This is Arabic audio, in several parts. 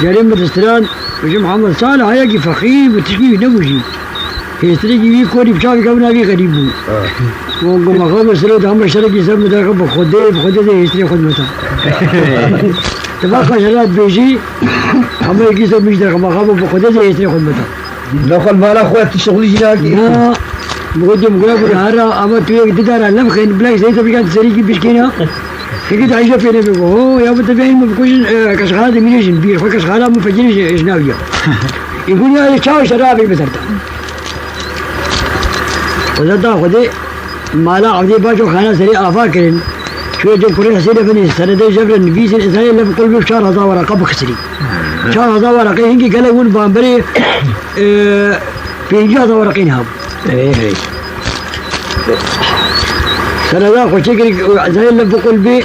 جارين مدرستان وجه محمد صالح هيا فخيم وتشكي نبوشي هيستريكي بي كوري بشافي كابنا بي غريبو وقم أخوة سرود هم شركي سب مدرقة بخده زي هيستري خدمتا تبقى شرات بيجي هم يجي سب مجدرقة مخابة بخده زي هيستري خدمتا دخل مالا أخوات الشغل جناكي لا بقول مقول هذا أما تيجي تدار علم خين بلاك زي تبي كان سريكي بيشكينا كده عايشة فينا بيقول يا بتبين ما بكوش كشغالة منيش نبير خو كشغالة مفجرين إجنابية يقول يا شاو شرابي بترتا وذا خدي مالا عبدي باجو خانة سري آفاكرين شو جو كوري حسينة بني سنة جبر النبيس الإنسان اللي بقول له شهر هذا ورقة بكسري شهر هذا ورقة هنجي قال يقول بامبري بيجي هذا ورقين هاب سنة ذا خوشيكري زي اللي بقول بي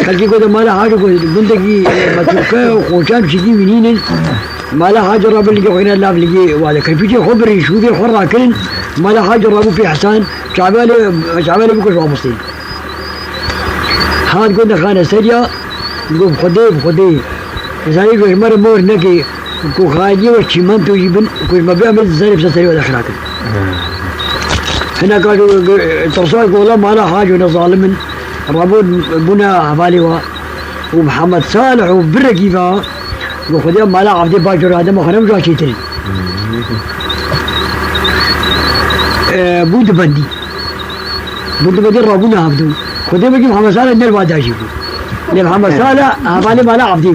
خلقي قد مالا حاجة قد بندقي متوقع وخوشان شكي منين مالا حاجة رابو اللي قوينا اللاب لقي وهذا كان فيجي خبري شو دي حرة كلن مالا حاجة رابو في حسان شعبالي بكوش وابصين هاد قلنا خانة سريا نقول بخدي زي قوش مرة مور نكي كو خاجي وشيمانتو يبن كوش ما بيعمل زي بسسري والأخراك هنا قالوا ترسول يقول ما لا حاجة ولا ظالم رابون بنا بالي ومحمد صالح وبرقيفا وخذ ما لا عبد باجر هذا ما خرم جا شيء بود بندي رابونا عبدو خذ بقي محمد صالح نل وادا شيء محمد صالح بالي ما لا عبدي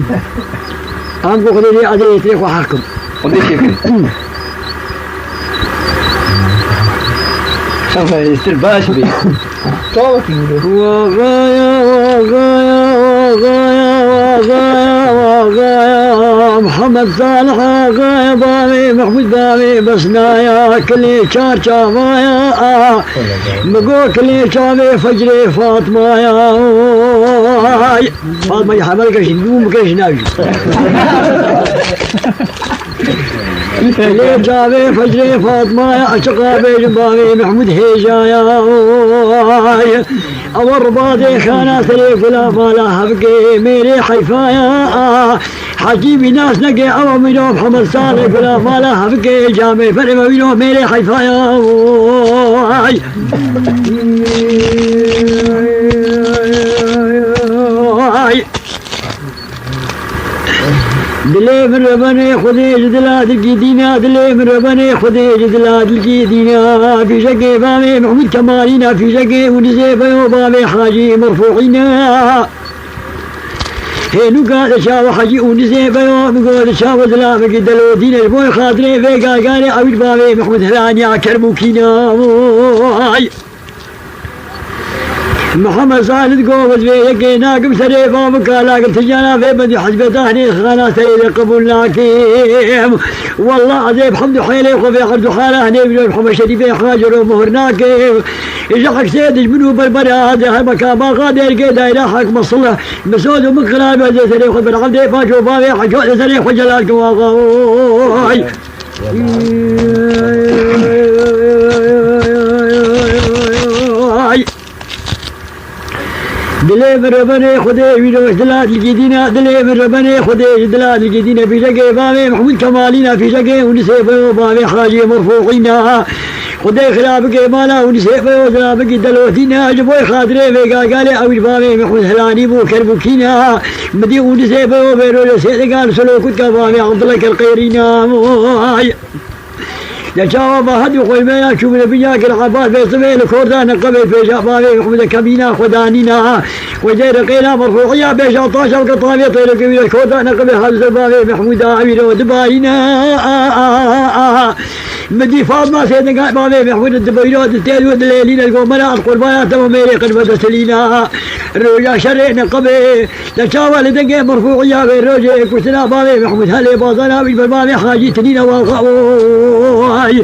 هم خذ لي هذا يترك وحاكم استرباش بي وغايا محمد صالح غايا بامي محمود بامي بسنايا كلي شار شافايا مقول كلي شافي فجري فاطمايا فاطمة يا حمل كاش نقوم كاش ناجي كلي شافي فجري فاطمايا اشقى بجنبامي محمود هيجايا أور بادي خانا سريف ولا مالا هبقي ميري حيفايا حجيبي ناس نقي أو ميلو محمد صالح ولا مالا هبقي جامي فرما ميلو ميري حيفايا دلي من ربني خذي جدلات الجدينا دلي من ربني خذي جدلات الجدينا في شقي بامي محمود كمالينا في شقي ونزيفة وبامي حاجي مرفوعينا هينو قال شاو حاجي ونزيفة وقال شاو زلام قدلو دين البوي خاطري في قال أويل بامي محمود هلانيا كرموكينا محمد صالح قوم زويك ناقم سريفا مكالا قلت جانا في بدي حجبة ثاني خانا سيد قبول ناكيم والله عزيب حمد حيلي وخفي حرد حالا هني بجو محمد شريفي حاجر ومهر ناكيم إجا حق سيد جبنو بالبرا هذا مكان ما قادر كيدا إلى حق مصلح مسود ومكرا بزي سريف خبر عبدي فاشو بابي حجو سريف وجلالك واغاوي دلي من ربني خذي ويدو دلات الجدينا دلي من ربني خذي دلات الجدينا في شقي بامي محمود كمالينا في شقي ونسيفه وبامي حاجي مرفوعينا خذي خلافك مالا ونسيفه وزلافك دلوتينا جبوي خاطري في قال أوي بامي محمود هلاني بو كربوكينا مدي ونسيفه وبيرو سيد قال سلوكك بامي عبد الله كالقيرينا لشاوة هدي خوي ما شوف نبيك العباس بيصبي الكوردان قبل في شبابي محمد كبينا خدانينا وجير قينا مرفوعية بيش 13 قطامي طير قبيل الكوردان قبل هذا شبابي محمود عامل ودباينا مدي فاطمة سيدنا بابي محمود الدبيرات التيل والليلين القمرات قربانات وميري قربة سلينا الرجا شرينا قبل لشاوة لدقي مرفوعية غير رجي كسنا بابي محمود هلي باطنا بالبابي حاجي تنين والغاوي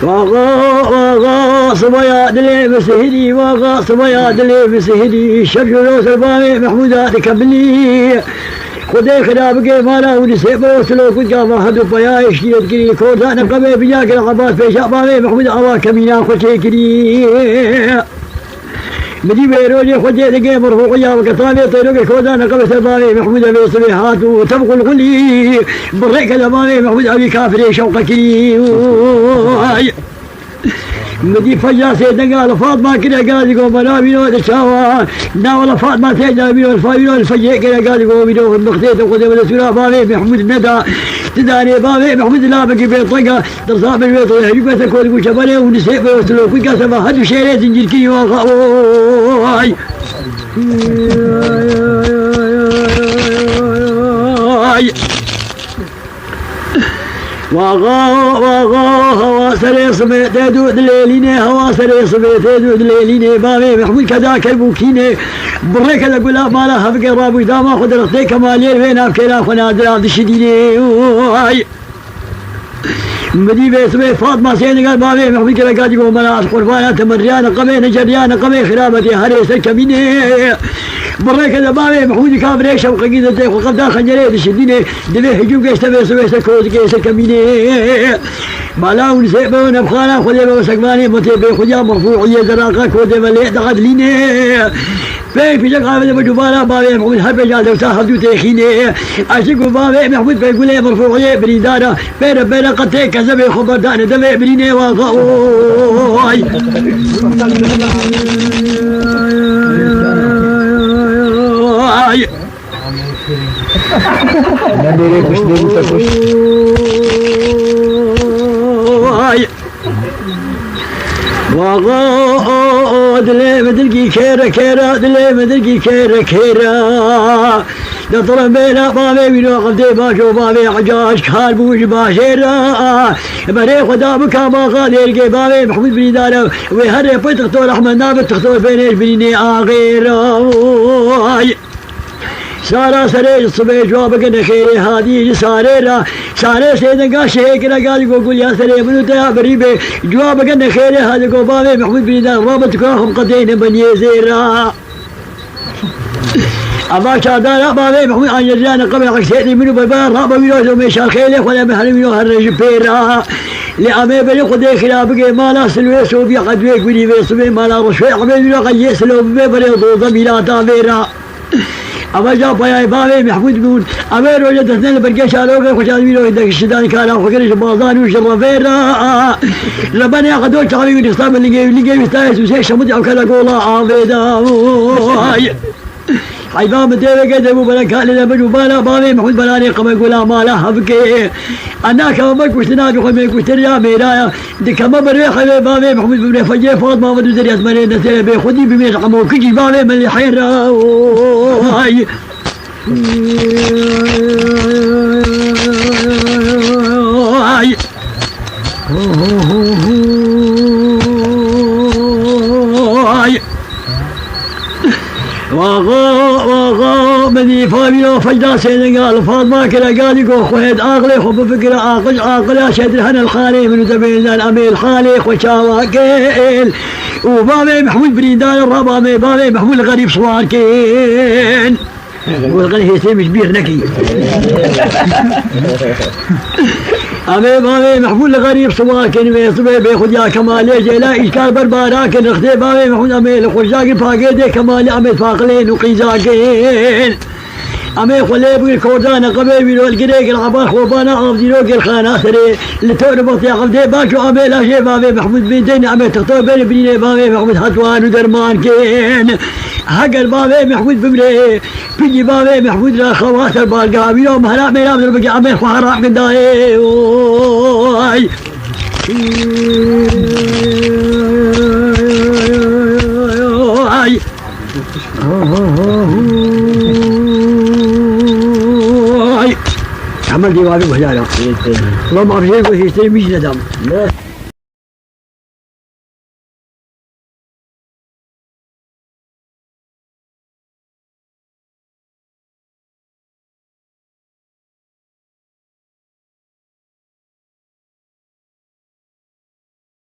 واغا صبايا دلي مسهدي واغا صبايا دلي مسهدي شبشو سلباني محمودات كبلي خدي خرابك مالا ونسيبه وسلوك جامع هدو بيا يشيد كري كوردان قبل بياك العباس في شبابي محمود أوا كمينا خوشي كري مدي بيروجي خجي لقي مرفوع يا وقطامي طيروك كودان قبس الضامي محمود أبي صبيحات وتبقوا الغلي بريك الأمامي محمود أبي كافري شوقك مدي فجأة سيدنا قال فاطمة كده قال يقول منابينو تشاوى نا والله فاطمة سيدنا بينو الفاينو الفجأة كده قال يقول بينو المختيت وقدم السورة بابي محمود الندى تداني بابي محمود لا بقي بين طقة درصاب البيت يقول تكون يقول شبالي ونسيب ويوصلوا كل قسمة هدو شيري زنجير كي واي هوا سري صبي تدود ليليني هوا سري صبي تدود ليليني بابي محمود كذاك البوكيني بريك اقول ما لها بقي رابو داما خذ رختي كمالين وين ابكي خنادر عبد الشديدي مدي بيسمي فاطمه سين قال بابي محمود كذا قاعد يقول مناس قربانه تمريانه قبي نجريانه قبي خرابتي هريس الكميني بريك هذا بابي محمود كافري شوق قيد زي وقبدا خنجري تشديني دبي هجوم قيس تبي سوي سكوز قيس الكميني مالاون سيبون بخانا خذي وسكماني متي خذيا مرفوع يزراقه خذي ملي دخل ليني في جقا من بجبالا بابي محمود هب جال دوسا هدو تخيني اشكو بابي محمود بيقول لي مرفوع بريدانا بين قتي كذب خبر دان دبي بريني واقاي Mandere kuş değil kuş. وغاد لي مدرقي كيرا كيرا دلي مدرقي كيرا كيرا نطلب بينا بابي بينو قلتي باشو بابي عجاش كار بوش باشيرا بري خدا بكا ما غادر قي بابي محمود بني دانا وهري بيت تختار احمد نابت تختار بينيش بني اغيرا سارا سري الصبي جوابك نخيري هادي ساريرا ساري سيدنا شيك قال يقول يا سري منو يا بريبي جوابك نخيري هذا قو بابي محمود بن دار رابط كاهم قدين بني زيرا أما شادان بابي محمود عن جريانا قبل عكسيتي منو ببار رابط منو ميشال خيلي ولا محل منو هرج بيرا لأمي بني قدي خلابك ما لا سلوي سوبيا قد ويك بني بيسوبي ما لا رشوي عمي منو قد يسلو ببي بني ضوضا ميلا تابيرا أما جاب يا بابي محمود بن أمير وجد اثنين برجع شالوك وشال ميلو إذا الشدان كان وخيرش بازان وشرفيرا لبني أخذوا تعالي ونصاب اللي جاي مستاهل وسيء شمد أو كذا قولا عافيدا حيبان مدير كذا مو بلا كان لنا بجو بالا بابي محمود بلاني قم يقول ما لا هبكي أنا كم بكوش نابي قم يكوش تريا ميرايا دي كم بريخ بابي محمود بن فجأة فاطمة ما بدو زريات مريض نسير بخدي بميش عمو كجي بابي من الحيرة وغا مني فاميلو فجدا سيدنا قال فاطمة كلا قال يقول خويد اغلي خب فكرة عاقل يا شد الهنا الخالي من تبين الامير الخالي وشاواكيل وبابي محمود بريدان الربامي بابي محمود الغريب صواركين والغني هي سيمش بير نكي أمي بابي محمود الغريب صواكن ويصبي بيخد يا كمالي جيلا إشكال برباراكن اختي بابي محمود أمي الخرجاكن فاقيدي كمالي أمي فاقلين وقيزاكين أمي خلي بقي الكوردانا قبي بيلو القريق العبار خوبانا عبديلوك الخاناسري اللي بطي عبدي باكو أمي لا شي بابي محمود بنتين أمي تختار بيني بني بابي محمود هتوان ودرمان كين هقل بابي محمود بمري بيجي بابي محمود لا خواتر بالقابي يوم هلا ميلام دربقي أمي خواراق من داي عمل ديواني وهجانا والله ما في شيء يشتري مش ندم